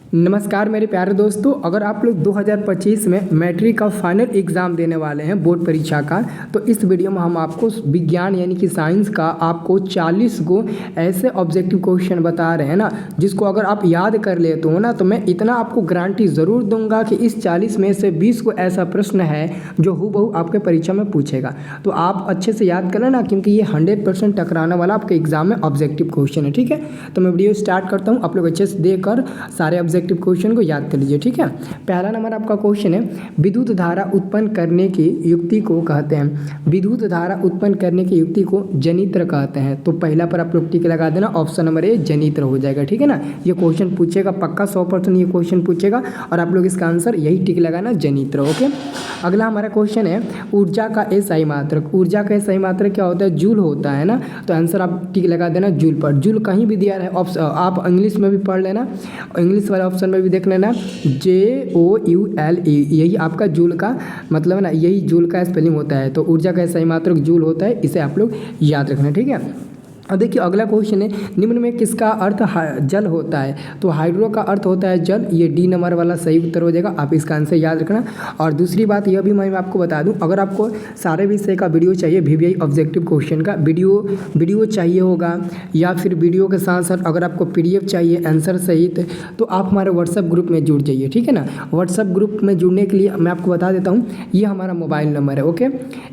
नमस्कार मेरे प्यारे दोस्तों, अगर आप लोग 2025 में मैट्रिक का फाइनल एग्ज़ाम देने वाले हैं बोर्ड परीक्षा का, तो इस वीडियो में हम आपको विज्ञान यानी कि साइंस का आपको 40 गो ऐसे ऑब्जेक्टिव क्वेश्चन बता रहे हैं ना, जिसको अगर आप याद कर लेते हो ना, तो मैं इतना आपको गारंटी ज़रूर दूंगा कि इस 40 में से 20 को ऐसा प्रश्न है जो हूबहू आपके परीक्षा में पूछेगा। तो आप अच्छे से याद कर लेना, क्योंकि ये 100% टकराने वाला आपके एग्जाम में ऑब्जेक्टिव क्वेश्चन है। ठीक है, तो मैं वीडियो स्टार्ट करता हूँ। आप लोग अच्छे से देखकर सारे ऑब्जेक्टिव क्वेश्चन को याद कर लीजिए। ठीक है, पहला नंबर आपका क्वेश्चन है, विद्युत धारा उत्पन्न करने की युक्ति को कहते हैं। विद्युत धारा उत्पन्न करने की युक्ति को जनित्र कहते हैं। तो पहला पर आप लोग टिक लगा देना, ऑप्शन नंबर ए जनित्र हो जाएगा। ठीक है ना, ये क्वेश्चन पूछेगा पक्का 100% ये क्वेश्चन पूछेगा, और आप लोग इसका आंसर यही टिक लगाना, जनित्र। ओके, अगला हमारा क्वेश्चन है, ऊर्जा का एसआई मात्रक। ऊर्जा का एसआई मात्रक क्या होता है? जूल होता है ना, तो आंसर आप टिक लगा देना जूल पर। जूल कहीं भी दिया है, आप इंग्लिश में भी पढ़ लेना, इंग्लिश वाले ऑप्शन में भी देख लेना, JOULE, यही आपका जूल का मतलब ना, यही जूल का स्पेलिंग होता है। तो ऊर्जा का सही मात्रक जूल होता है, इसे आप लोग याद रखना। ठीक है, अब देखिए अगला क्वेश्चन है, निम्न में किसका अर्थ जल होता है? तो हाइड्रो का अर्थ होता है जल, ये डी नंबर वाला सही उत्तर हो जाएगा, आप इसका आंसर याद रखना। और दूसरी बात यह भी मैं आपको बता दूं, अगर आपको सारे विषय का वीडियो चाहिए, VVI ऑब्जेक्टिव क्वेश्चन का वीडियो चाहिए होगा, या फिर वीडियो के साथ साथ अगर आपको PDF चाहिए आंसर सहित, तो आप हमारे व्हाट्सएप ग्रुप में जुड़ जाइए। ठीक है ना, व्हाट्सएप ग्रुप में जुड़ने के लिए मैं आपको बता देता हूँ, ये हमारा मोबाइल नंबर है। ओके,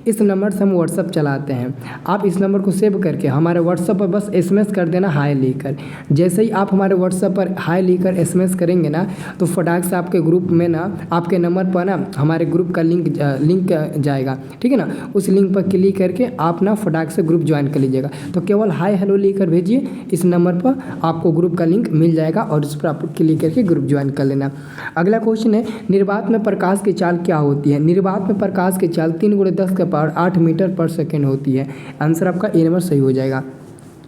इस नंबर से हम व्हाट्सएप चलाते हैं। आप इस नंबर को सेव करके हमारे व्हाट्सएप पर बस SMS कर देना हाय लिखकर। जैसे ही आप हमारे व्हाट्सएप पर हाय लिखकर SMS करेंगे ना, तो फटाक से आपके ग्रुप में ना, आपके नंबर पर ना हमारे ग्रुप का लिंक जाएगा। ठीक है ना, उस लिंक पर क्लिक करके आप ना फटाक से ग्रुप ज्वाइन कर लीजिएगा। तो केवल हाय हेलो लिखकर भेजिए, इस नंबर पर आपको ग्रुप का लिंक मिल जाएगा, और उस पर आप क्लिक करके ग्रुप ज्वाइन कर लेना। अगला क्वेश्चन है, निर्वात में प्रकाश की चाल क्या होती है? निर्वात में प्रकाश की चाल 3 × 10⁸ मीटर पर सेकेंड होती है। आंसर आपका ए नंबर सही हो जाएगा।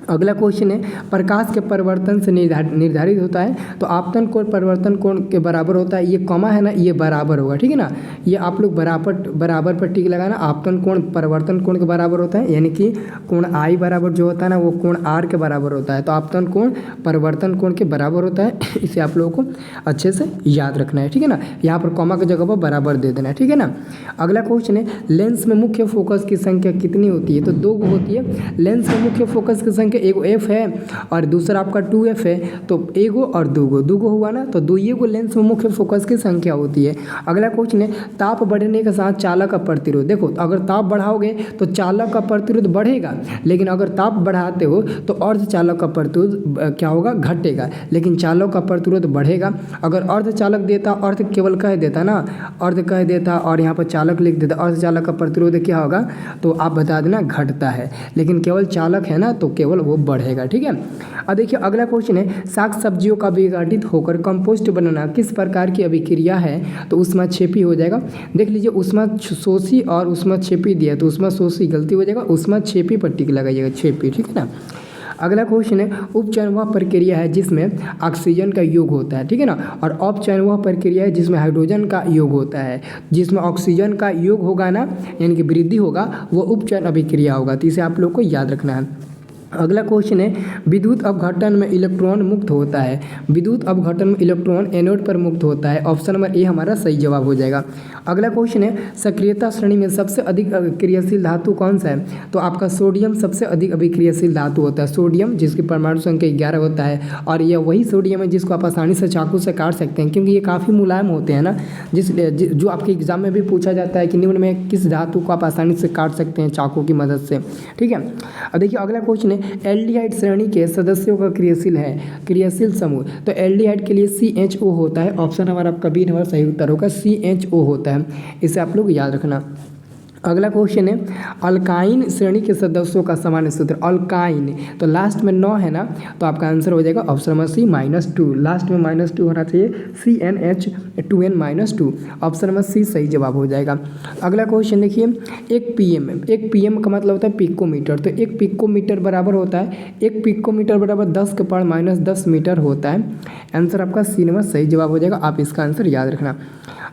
अगला क्वेश्चन है, प्रकाश के परिवर्तन से निर्धारित होता है। तो आपतन कोण परिवर्तन कोण के बराबर होता है। ये कॉमा है ना, ये बराबर होगा। ठीक है ना, ये आप लोग बराबर पर टिक लगाना। आपतन कोण परिवर्तन कोण के बराबर होता है, यानी कि कोण I बराबर जो होता है ना, वो कोण R के बराबर होता है। तो आपतन कोण परिवर्तन कोण के बराबर होता है, इसे आप लोगों को अच्छे से याद रखना है। ठीक है ना, यहाँ पर कॉमा की जगह पर बराबर दे देना है। ठीक है ना, अगला क्वेश्चन है, लेंस में मुख्य फोकस की संख्या कितनी होती है? तो 2 होती है। लेंस में मुख्य फोकस की संख्या एगो F है और दूसरा आपका 2F है। तो एगो और दूगो हुआ ना, तो 2 को लेंस में मुख्य फोकस की संख्या होती है। अगला क्वेश्चन है, ताप बढ़ने के साथ चालक का प्रतिरोध। देखो, अगर ताप बढ़ाओगे तो चालक का प्रतिरोध बढ़ेगा, लेकिन अगर ताप बढ़ाते हो तो अर्धचालक का प्रतिरोध क्या होगा? घटेगा। लेकिन चालक का प्रतिरोध बढ़ेगा। अगर अर्धचालक देता, अर्ध केवल कह देता ना, अर्ध कह देता और यहाँ पर चालक लिख देता, अर्धचालक का प्रतिरोध क्या होगा? तो आप बता देना घटता है। लेकिन केवल चालक है ना, तो केवल वो बढ़ेगा। ठीक है, अब देखिए अगला क्वेश्चन है, साग सब्जियों का विघटित होकर कंपोस्ट बनाना किस प्रकार की अभिक्रिया है? तो ऊष्माक्षेपी हो जाएगा। देख लीजिए, ऊष्माशोषी और ऊष्माक्षेपी दिया, तो ऊष्माशोषी गलती हो जाएगा, ऊष्माक्षेपी पर टिक लगाइएगा, क्षेपी। ठीक है ना, अगला क्वेश्चन है, उपचयन वह प्रक्रिया है जिसमें ऑक्सीजन का योग होता है। ठीक है ना, और अपचयन वह प्रक्रिया है जिसमें हाइड्रोजन का योग होता है। जिसमें ऑक्सीजन का योग होगा ना, यानी कि वृद्धि होगा, वो उपचयन अभिक्रिया होगा। तो इसे आप लोग को याद रखना है। अगला क्वेश्चन है, विद्युत अपघटन में इलेक्ट्रॉन मुक्त होता है। विद्युत अपघटन में इलेक्ट्रॉन एनोड पर मुक्त होता है। ऑप्शन नंबर ए हमारा सही जवाब हो जाएगा। अगला क्वेश्चन है, सक्रियता श्रेणी में सबसे अधिक अभिक्रियाशील धातु कौन सा है? तो आपका सोडियम सबसे अधिक अभिक्रियाशील धातु होता है। सोडियम, जिसकी परमाणु संख्या 11 होता है, और यह वही सोडियम है जिसको आप आसानी से चाकू से काट सकते हैं, क्योंकि ये काफ़ी मुलायम होते हैं ना, जो आपके एग्जाम में भी पूछा जाता है कि निम्न में किस धातु को आप आसानी से काट सकते हैं चाकू की मदद से। ठीक है, अब देखिए अगला क्वेश्चन है, एल्डिहाइड श्रेणी के सदस्यों का क्रियाशील समूह। तो एल्डिहाइड के लिए CHO होता है। ऑप्शन नंबर आपका बी नंबर सही उत्तर होगा, CHO होता है, इसे आप लोग याद रखना। अगला क्वेश्चन है, अल्काइन श्रेणी के सदस्यों का सामान्य सूत्र। अल्काइन, तो लास्ट में 9 है ना, तो आपका आंसर हो जाएगा ऑप्शन नंबर सी -2। लास्ट में -2 होना चाहिए, CnH2n-2। ऑप्शन नंबर सी सही जवाब हो जाएगा। अगला क्वेश्चन देखिए, एक पीएम का मतलब होता है पिकोमीटर। तो एक पिकोमीटर बराबर होता है, एक पिकोमीटर बराबर 10⁻⁻10 मीटर होता है। आंसर आपका सी नंबर सही जवाब हो जाएगा, आप इसका आंसर याद रखना।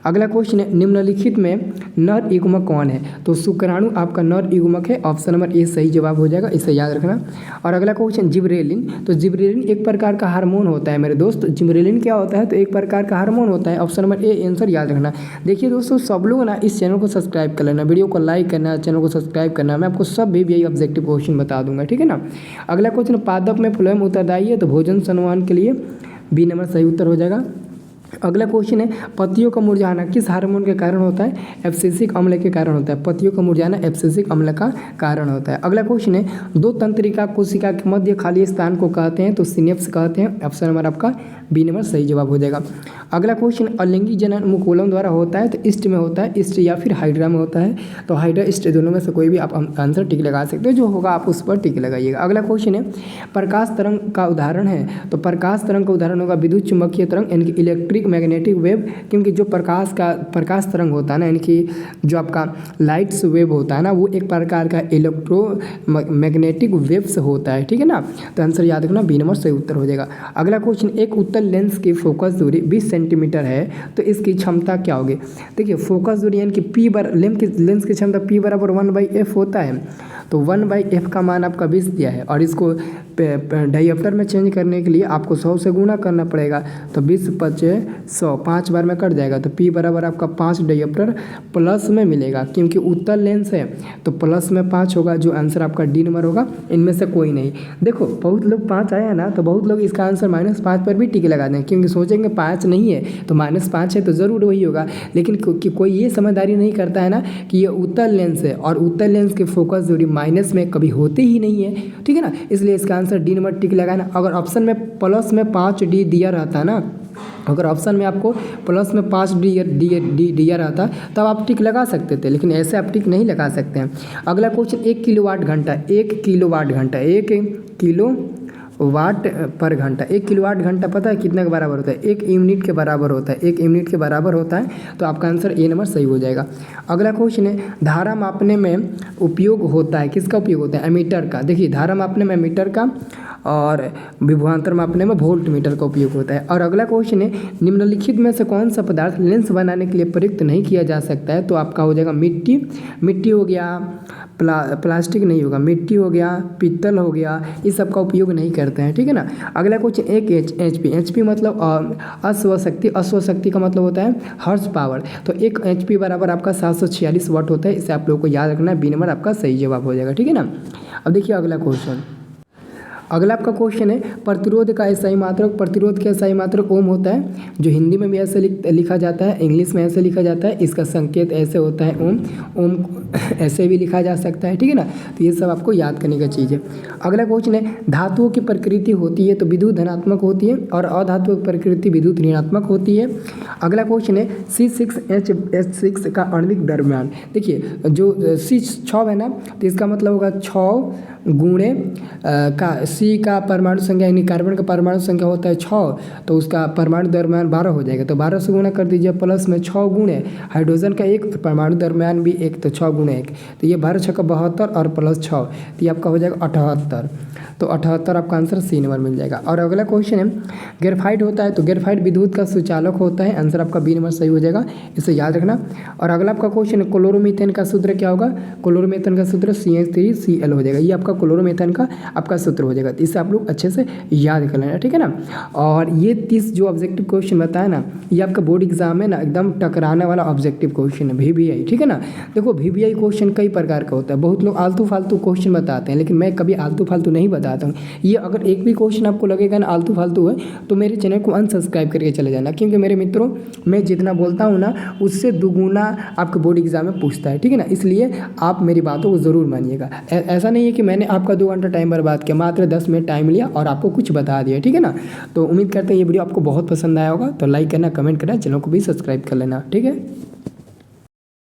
अगला क्वेश्चन है, निम्नलिखित में नर युग्मक कौन है? तो शुक्राणु आपका नर युग्मक है, ऑप्शन नंबर ए सही जवाब हो जाएगा, इसे याद रखना। और अगला क्वेश्चन, जिबरेलिन। तो जिबरेलिन एक प्रकार का हार्मोन होता है मेरे दोस्त। जिबरेलिन क्या होता है? तो एक प्रकार का हार्मोन होता है, ऑप्शन नंबर ए आंसर याद रखना। देखिए दोस्तों, सब लोग ना इस चैनल को सब्सक्राइब कर लेना, वीडियो को लाइक करना, चैनल को सब्सक्राइब करना, मैं आपको सब भी यही ऑब्जेक्टिव क्वेश्चन बता दूंगा, ठीक है ना। अगला क्वेश्चन, पादप में फ्लोएम उत्तरदायी है, तो भोजन संवहन के लिए बी नंबर सही उत्तर हो जाएगा। अगला क्वेश्चन है, पत्तियों का मुरझाना किस हार्मोन के कारण होता है? एब्सिसिक अम्ल के कारण होता है। पत्तियों का मुरझाना एब्सिसिक अम्ल का कारण होता है। अगला क्वेश्चन है, दो तंत्रिका कोशिका के मध्य खाली स्थान को कहते हैं? तो सिनेप्स कहते हैं, ऑप्शन नंबर आपका बी नंबर सही जवाब हो जाएगा। अगला क्वेश्चन, अलिंगी जनन मुकुलम द्वारा होता है? तो ईस्ट में होता है, ईस्ट या फिर हाइड्रा में होता है। तो हाइड्रा ईस्ट दोनों में से कोई भी आप आंसर टिक लगा सकते हो, जो होगा आप उस पर टिक लगाइएगा। अगला क्वेश्चन है, प्रकाश तरंग का उदाहरण है? तो प्रकाश तरंग का उदाहरण होगा विद्युत चुम्बकीय तरंग, यानी कि इलेक्ट्रिक मैग्नेटिक वेव, क्योंकि जो प्रकाश तरंग होता है ना, यानी कि जो आपका लाइट्स वेव होता है ना, वो एक प्रकार का इलेक्ट्रो मैग्नेटिक वेव्स होता है, ठीक है ना। तो आंसर याद रखना, बी नंबर सही उत्तर हो जाएगा। अगला क्वेश्चन, एक उत्तल लेंस की फोकस दूरी 20 सेंटीमीटर है, तो इसकी क्षमता क्या होगी? देखिए, फोकस दूरी यानी कि पी लेंस की क्षमता पी बराबर 1/f होता है। तो 1/f का मान आपका 20 दिया है, और इसको डायप्टर में चेंज करने के लिए आपको 100 से गुना करना पड़ेगा। तो 20 × 5 = 100, 5 बार में कट जाएगा। तो p बराबर आपका 5 डायप्टर प्लस में मिलेगा, क्योंकि उत्तल लेंस है तो प्लस में 5 होगा, जो आंसर आपका डी नंबर होगा। इनमें से कोई नहीं। देखो, बहुत लोग 5 आए हैं ना, तो बहुत लोग इसका आंसर -5 पर भी टिक लगा दें, क्योंकि सोचेंगे 5 नहीं है तो -5 है तो ज़रूर वही होगा। लेकिन कोई ये समझदारी नहीं करता है ना कि ये उत्तल लेंस है, और उत्तल लेंस की फोकस दूरी माइनस में कभी होते ही नहीं है, ठीक है ना। इसलिए इसका आंसर डी नंबर टिक लगाना। अगर ऑप्शन में प्लस में 5D दिया रहता ना, अगर ऑप्शन में आपको प्लस में 5D दिया रहता तब आप टिक लगा सकते थे, लेकिन ऐसे आप टिक नहीं लगा सकते हैं। अगला क्वेश्चन, 1 किलोवाट घंटा, 1 किलोवाट घंटा, 1 किलोवाट पर घंटा, 1 किलोवाट घंटा पता है कितने के बराबर होता है? 1 यूनिट के बराबर होता है, 1 यूनिट के बराबर होता है। तो आपका आंसर ए नंबर सही हो जाएगा। अगला क्वेश्चन है, धारा मापने में उपयोग होता है? किसका उपयोग होता है? एमीटर का। देखिए, धारा मापने में एमीटर का, और विभवांतर मापने में वोल्ट मीटर का उपयोग होता है। और अगला क्वेश्चन है, निम्नलिखित में से कौन सा पदार्थ लेंस बनाने के लिए प्रयुक्त नहीं किया जा सकता है? तो आपका हो जाएगा मिट्टी हो गया, प्लास्टिक नहीं होगा, मिट्टी हो गया, पीतल हो गया, इस सब का उपयोग नहीं करते हैं, ठीक है ना। अगला क्वेश्चन, एक HP मतलब अश्वशक्ति का मतलब होता है हॉर्स पावर। तो 1 HP बराबर आपका 746 वाट होता है। इसे आप लोगों को याद रखना है, बी नंबर आपका सही जवाब हो जाएगा, ठीक है ना। अब देखिए अगला क्वेश्चन, अगला आपका क्वेश्चन है, प्रतिरोध का SI मात्रक। प्रतिरोध का SI मात्रक ओम होता है, जो हिंदी में भी ऐसे लिखा जाता है, इंग्लिश में ऐसे लिखा जाता है। इसका संकेत ऐसे होता है ओम ऐसे भी लिखा जा सकता है, ठीक है ना। तो ये सब आपको याद करने का चीज़ है। अगला क्वेश्चन है, धातुओं की प्रकृति होती है? तो विद्युत धनात्मक होती है, और अधातुओं की प्रकृति विद्युत ऋणात्मक होती है। अगला क्वेश्चन है, C6H6 का आणविक द्रव्यमान। देखिए, जो C6 है ना, तो इसका मतलब होगा 6 गुणे का C का परमाणु संख्या, यानी कार्बन का परमाणु संख्या होता है 6, तो उसका परमाणु द्रव्यमान 12 हो जाएगा। तो 12 से गुणा कर दीजिए, प्लस में 6 गुणे हाइड्रोजन का 1, परमाणु द्रव्यमान भी 1, तो 6 गुणे 1, तो ये 12 × 6 = 72, और प्लस 6, तो ये आपका हो जाएगा 78। तो 78 आपका आंसर सी नंबर मिल जाएगा। और अगला क्वेश्चन है, ग्रेफाइट होता है? तो ग्रेफाइट विद्युत का सुचालक होता है। आंसर आपका बी नंबर सही हो जाएगा, इसे याद रखना। और अगला आपका क्वेश्चन है, क्लोरोमीथेन का सूत्र क्या होगा? क्लोरोमीथेन का सूत्र CH3Cl हो जाएगा। ये आपका क्लोरोमीथेन का आपका सूत्र हो जाएगा। तो इसे आप लोग अच्छे से याद कर लेना, ठीक है ना। और ये 30 जो ऑब्जेक्टिव क्वेश्चन बताया ना, ये आपका बोर्ड एग्जाम में ना एकदम टकराने वाला ऑब्जेक्टिव क्वेश्चन है, VBI, ठीक है ना। देखो, VBI क्वेश्चन कई प्रकार का होता है। बहुत लोग आलतू फालतू क्वेश्चन बताते हैं, लेकिन मैं कभी आलतू फालतू नहीं बताता हूँ। ये अगर एक भी क्वेश्चन आपको लगेगा ना आलतू फालतू है, तो मेरे चैनल को अनसब्सक्राइब करके चले जाना, क्योंकि मेरे मित्रों, मैं जितना बोलता हूँ ना, उससे दुगुना आपके बोर्ड एग्जाम में पूछता है, ठीक है ना। इसलिए आप मेरी बातों को ज़रूर मानिएगा। ऐसा नहीं है कि मैंने आपका 2 घंटा टाइम बर्बाद किया, मात्र 10 मिनट टाइम लिया और आपको कुछ बता दिया, ठीक है ना। तो उम्मीद करते हैं ये वीडियो आपको बहुत पसंद आया होगा। तो लाइक करना, कमेंट करना, चैनल को भी सब्सक्राइब कर लेना, ठीक है।